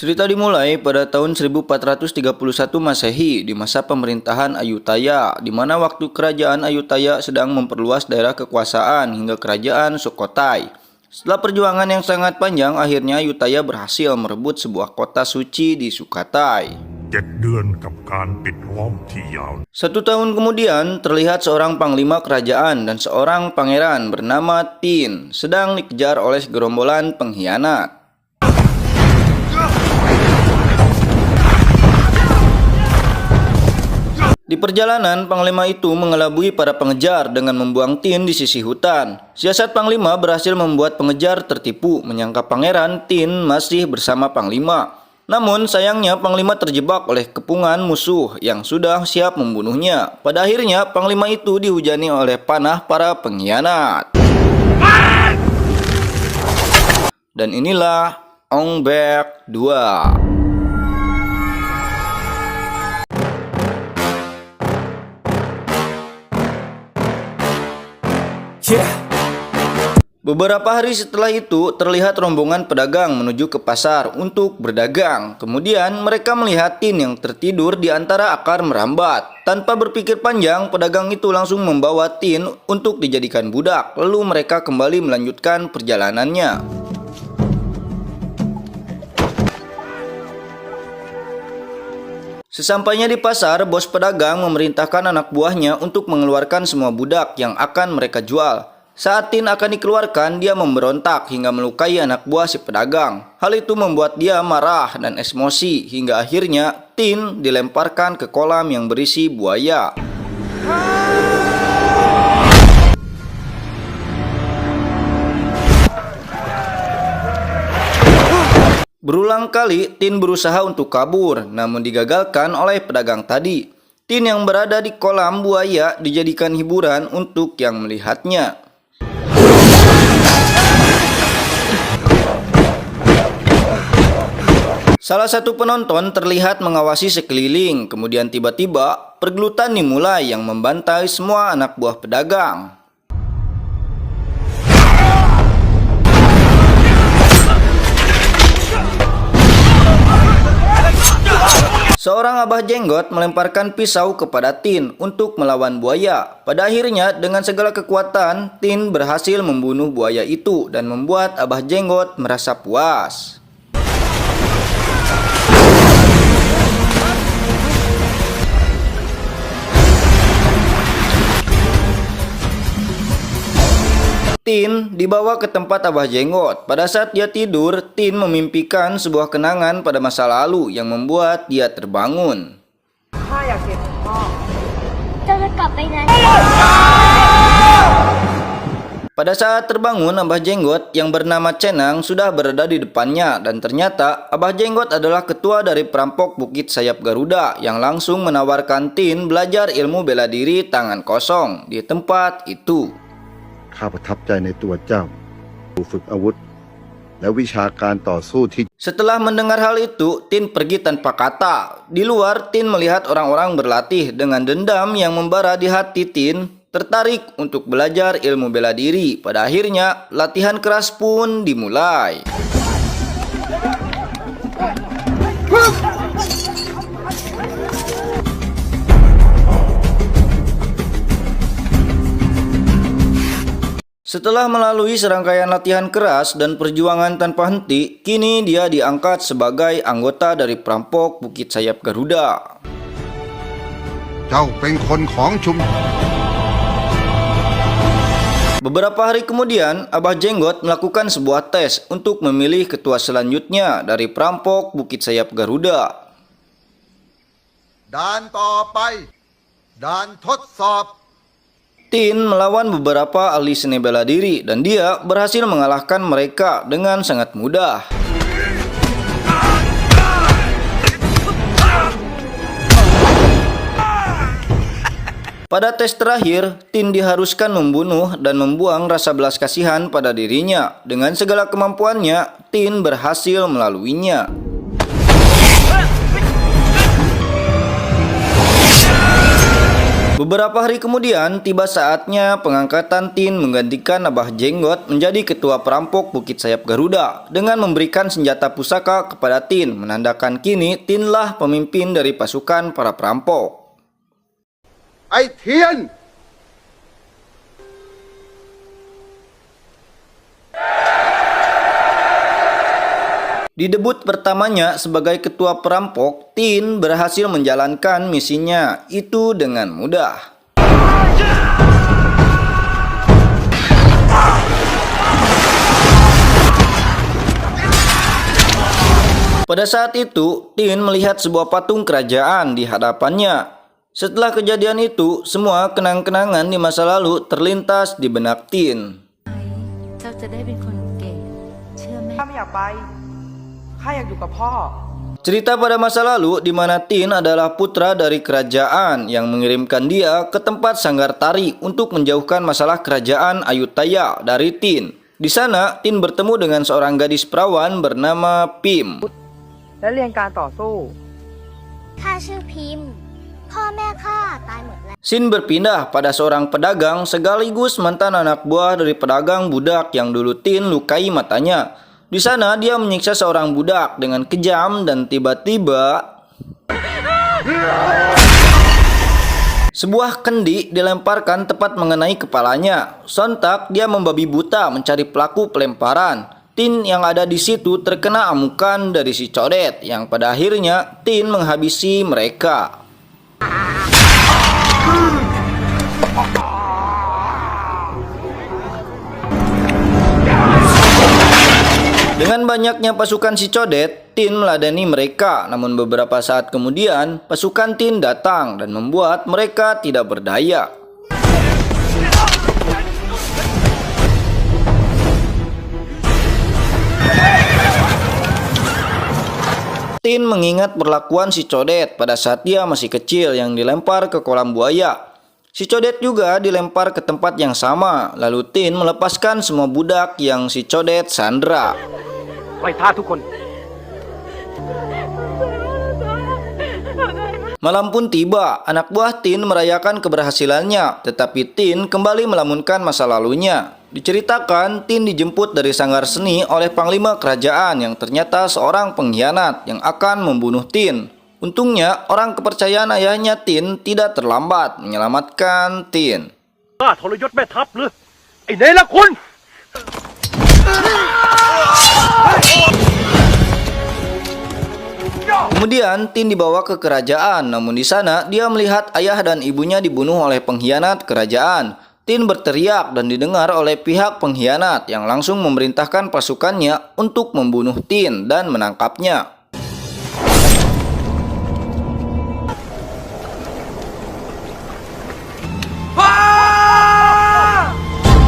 Cerita dimulai pada tahun 1431 Masehi di masa pemerintahan Ayutthaya, di mana waktu kerajaan Ayutthaya sedang memperluas daerah kekuasaan hingga kerajaan Sukhothai. Setelah perjuangan yang sangat panjang, akhirnya Ayutthaya berhasil merebut sebuah kota suci di Sukhothai. 7 เดือนกับการปิดล้อมที่ยาว 1 tahun kemudian, terlihat seorang panglima kerajaan dan seorang pangeran bernama Tin sedang dikejar oleh gerombolan pengkhianat. Di perjalanan, panglima itu mengelabui para pengejar dengan membuang Tin di sisi hutan. Siasat panglima berhasil membuat pengejar tertipu, menyangka pangeran Tin masih bersama panglima. Namun sayangnya panglima terjebak oleh kepungan musuh yang sudah siap membunuhnya. Pada akhirnya panglima itu dihujani oleh panah para pengkhianat. Dan inilah Ong Bak 2. Beberapa hari setelah itu, terlihat rombongan pedagang menuju ke pasar untuk berdagang. Kemudian mereka melihat Tin yang tertidur di antara akar merambat. Tanpa berpikir panjang, pedagang itu langsung membawa Tin untuk dijadikan budak. Lalu mereka kembali melanjutkan perjalanannya. Sesampainya di pasar, bos pedagang memerintahkan anak buahnya untuk mengeluarkan semua budak yang akan mereka jual. Saat Tin akan dikeluarkan, dia memberontak hingga melukai anak buah si pedagang. Hal itu membuat dia marah dan emosi hingga akhirnya Tin dilemparkan ke kolam yang berisi buaya. Berulang kali Tin berusaha untuk kabur, namun digagalkan oleh pedagang tadi. Tin yang berada di kolam buaya dijadikan hiburan untuk yang melihatnya. Salah satu penonton terlihat mengawasi sekeliling, kemudian tiba-tiba pergelutan dimulai yang membantai semua anak buah pedagang. Seorang abah jenggot melemparkan pisau kepada Tin untuk melawan buaya. Pada akhirnya, dengan segala kekuatan, Tin berhasil membunuh buaya itu dan membuat abah jenggot merasa puas. Tin dibawa ke tempat abah jenggot. Pada saat dia tidur, Tin memimpikan sebuah kenangan pada masa lalu yang membuat dia terbangun. Pada saat terbangun, abah jenggot yang bernama Cenang sudah berada di depannya, dan ternyata abah jenggot adalah ketua dari perampok Bukit Sayap Garuda yang langsung menawarkan Tin belajar ilmu bela diri tangan kosong di tempat itu. ข้าประทับใจในตัวเจ้าฝึกอาวุธและวิชาการต่อสู้ที่ Setelah mendengar hal itu, Tin pergi tanpa kata. Di luar, Tin melihat orang-orang berlatih dengan dendam yang membara di hati. Tin tertarik untuk belajar ilmu bela diri. Pada akhirnya, latihan keras pun dimulai. Setelah melalui serangkaian latihan keras dan perjuangan tanpa henti, kini dia diangkat sebagai anggota dari perampok Bukit Sayap Garuda. เจ้าเป็นคนของชุม Beberapa hari kemudian, Abah Jenggot melakukan sebuah tes untuk memilih ketua selanjutnya dari perampok Bukit Sayap Garuda. ด่านต่อไปด่านทดสอบ Tin melawan beberapa ahli seni bela diri dan dia berhasil mengalahkan mereka dengan sangat mudah. Pada tes terakhir, Tin diharuskan membunuh dan membuang rasa belas kasihan pada dirinya. Dengan segala kemampuannya, Tin berhasil melaluinya. Beberapa hari kemudian, tiba saatnya pengangkatan Tin menggantikan Abah Jenggot menjadi ketua perampok Bukit Sayap Garuda dengan memberikan senjata pusaka kepada Tin, menandakan kini Tinlah pemimpin dari pasukan para perampok. ไอ้เทียน Di debut pertamanya sebagai ketua perampok, Tin berhasil menjalankan misinya itu dengan mudah. Pada saat itu, Tin melihat sebuah patung kerajaan di hadapannya. Setelah kejadian itu, semua kenang-kenangan di masa lalu terlintas di benak Tin. เจ้าจะได้เป็นคนเก่งเชื่อแม่ ข้าไม่อยากไป ข้าอยากอยู่กับพ่อ Cerita pada masa lalu di mana Tin adalah putra dari kerajaan yang mengirimkan dia ke tempat sanggar tari untuk menjauhkan masalah kerajaan Ayutthaya dari Tin. Di sana, Tin bertemu dengan seorang gadis perawan bernama Pim. และเรียนการต่อสู้ ข้าชื่อพิมพ์ พ่อแม่ข้าตายหมดแล้ว Scene berpindah pada seorang pedagang sekaligus mantan anak buah dari pedagang budak yang dulu Tin lukai matanya. Di sana dia menyiksa seorang budak dengan kejam dan tiba-tiba sebuah kendi dilemparkan tepat mengenai kepalanya. Sontak dia membabi buta mencari pelaku pelemparan. Tin yang ada di situ terkena amukan dari si codet yang pada akhirnya Tin menghabisi mereka. Dengan banyaknya pasukan si codet, Tin meladeni mereka. Namun beberapa saat kemudian, pasukan Tin datang dan membuat mereka tidak berdaya. Tin mengingat perlakuan si codet pada saat dia masih kecil yang dilempar ke kolam buaya. Si codet juga dilempar ke tempat yang sama, lalu Tin melepaskan semua budak yang si codet sandra. ไว้ท่าทุกคน Malam pun tiba, anak buah Tin merayakan keberhasilannya, tetapi Tin kembali melamunkan masa lalunya. Diceritakan, Tin dijemput dari sanggar seni oleh panglima kerajaan yang ternyata seorang pengkhianat yang akan membunuh Tin. Untungnya, orang kepercayaan ayahnya Tin tidak terlambat menyelamatkan Tin. ข้าทรยศแม่ทัพหรือไอ้เนรคุณ Kemudian Tin dibawa ke kerajaan, namun di sana dia melihat ayah dan ibunya dibunuh oleh pengkhianat kerajaan. Tin berteriak dan didengar oleh pihak pengkhianat yang langsung memerintahkan pasukannya untuk membunuh Tin dan menangkapnya.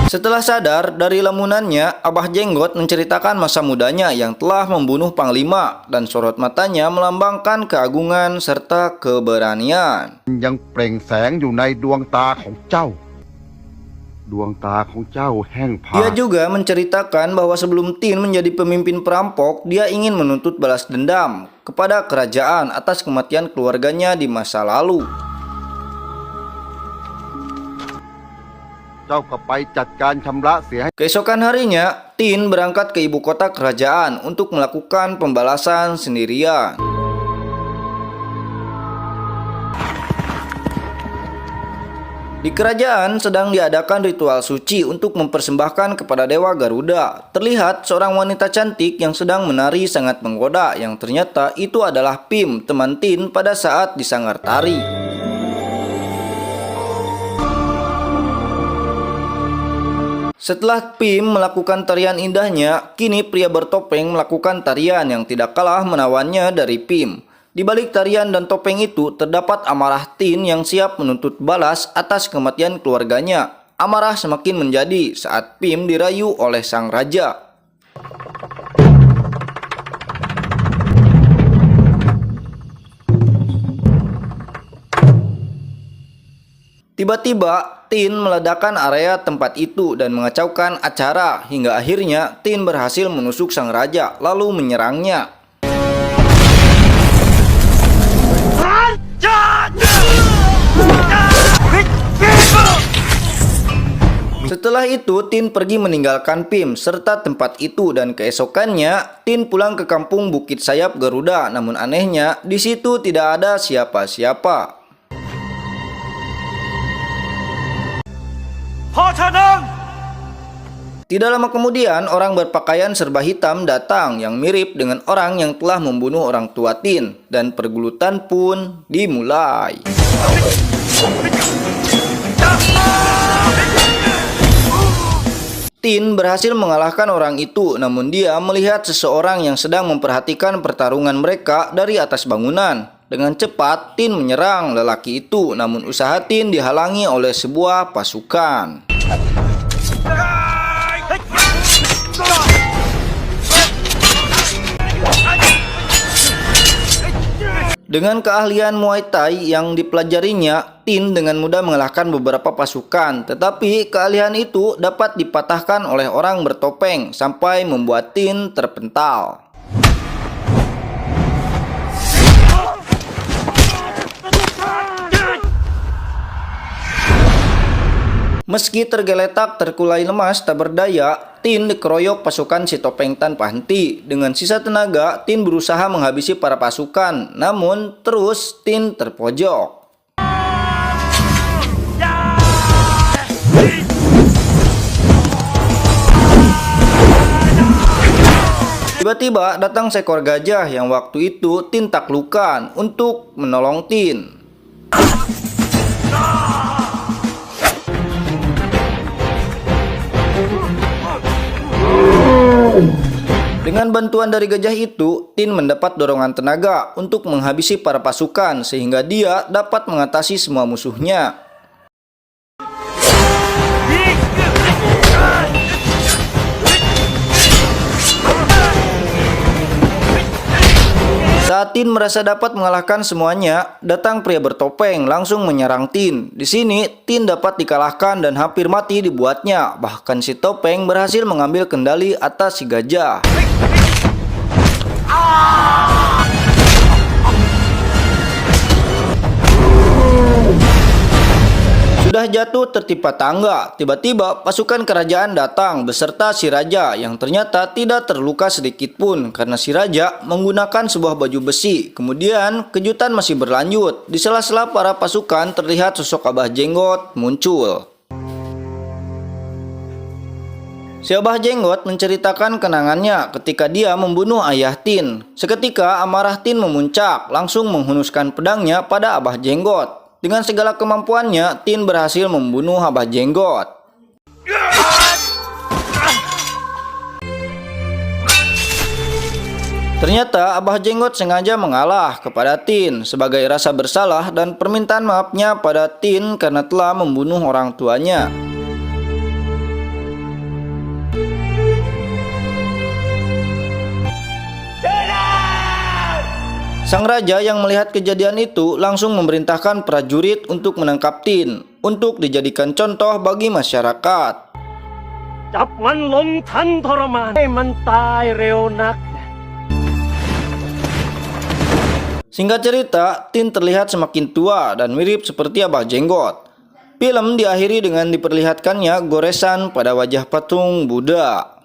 Setelah sadar dari lamunannya, Abah Jenggot menceritakan masa mudanya yang telah membunuh Panglima dan sorot matanya melambangkan keagungan serta keberanian. ยังเปล่งแสงอยู่ในดวงตาของเจ้า ดวงตาของเจ้าแห้งผาก Dia juga menceritakan bahwa sebelum Tin menjadi pemimpin perampok, dia ingin menuntut balas dendam kepada kerajaan atas kematian keluarganya di masa lalu. เจ้าก็ไปจัดการชำระเสียให้ Keesokan harinya, Tin berangkat ke ibu kota kerajaan untuk melakukan pembalasan sendirian. Di kerajaan sedang diadakan ritual suci untuk mempersembahkan kepada Dewa Garuda. Terlihat seorang wanita cantik yang sedang menari sangat menggoda yang ternyata itu adalah Pim, teman Tin pada saat di sanggar tari. Setelah Pim melakukan tarian indahnya, kini pria bertopeng melakukan tarian yang tidak kalah menawannya dari Pim. Di balik tarian dan topeng itu terdapat amarah Tin yang siap menuntut balas atas kematian keluarganya. Amarah semakin menjadi saat Pim dirayu oleh sang raja. Tiba-tiba, Tin meledakkan area tempat itu dan mengacaukan acara hingga akhirnya Tin berhasil menusuk sang raja lalu menyerangnya. Setelah itu, Tin pergi meninggalkan Pim serta tempat itu dan keesokannya Tin pulang ke kampung Bukit Sayap Garuda. Namun anehnya, di situ tidak ada siapa-siapa. Tidak lama kemudian, orang berpakaian serba hitam datang yang mirip dengan orang yang telah membunuh orang tua Tin, dan pergulutan pun dimulai. Tin berhasil mengalahkan orang itu, namun dia melihat seseorang yang sedang memperhatikan pertarungan mereka dari atas bangunan. Dengan cepat, Tin menyerang lelaki itu, namun usaha Tin dihalangi oleh sebuah pasukan. Dengan keahlian Muay Thai yang dipelajarinya, Tin dengan mudah mengalahkan beberapa pasukan. Tetapi keahlian itu dapat dipatahkan oleh orang bertopeng sampai membuat Tin terpental. Meski tergeletak terkulai lemas tak berdaya, Tin dikeroyok pasukan si topeng tanpa henti. Dengan sisa tenaga, Tin berusaha menghabisi para pasukan, namun terus Tin terpojok. Tiba-tiba datang seekor gajah yang waktu itu Tin taklukkan untuk menolong Tin. Dengan bantuan dari gajah itu, Tin mendapat dorongan tenaga untuk menghabisi para pasukan sehingga dia dapat mengatasi semua musuhnya. Saat Tin merasa dapat mengalahkan semuanya, datang pria bertopeng langsung menyerang Tin. Di sini, Tin dapat dikalahkan dan hampir mati dibuatnya. Bahkan si topeng berhasil mengambil kendali atas si gajah. Sudah jatuh tertimpa tangga, tiba-tiba pasukan kerajaan datang beserta si raja yang ternyata tidak terluka sedikit pun karena si raja menggunakan sebuah baju besi. Kemudian kejutan masih berlanjut. Di sela-sela para pasukan terlihat sosok Abah Jenggot muncul. Si Abah Jenggot menceritakan kenangannya ketika dia membunuh ayah Tin. Seketika amarah Tin memuncak, langsung menghunuskan pedangnya pada Abah Jenggot. Dengan segala kemampuannya, Tin berhasil membunuh Abah Jenggot. Ternyata Abah Jenggot sengaja mengalah kepada Tin sebagai rasa bersalah dan permintaan maafnya pada Tin karena telah membunuh orang tuanya. Sang raja yang melihat kejadian itu langsung memerintahkan prajurit untuk menangkap Tin untuk dijadikan contoh bagi masyarakat. จับมันลงทันทรมานให้มันตายเร็วนัก Singkat cerita, Tin terlihat semakin tua dan mirip seperti Abah Jenggot. Film diakhiri dengan diperlihatkannya goresan pada wajah patung Buddha.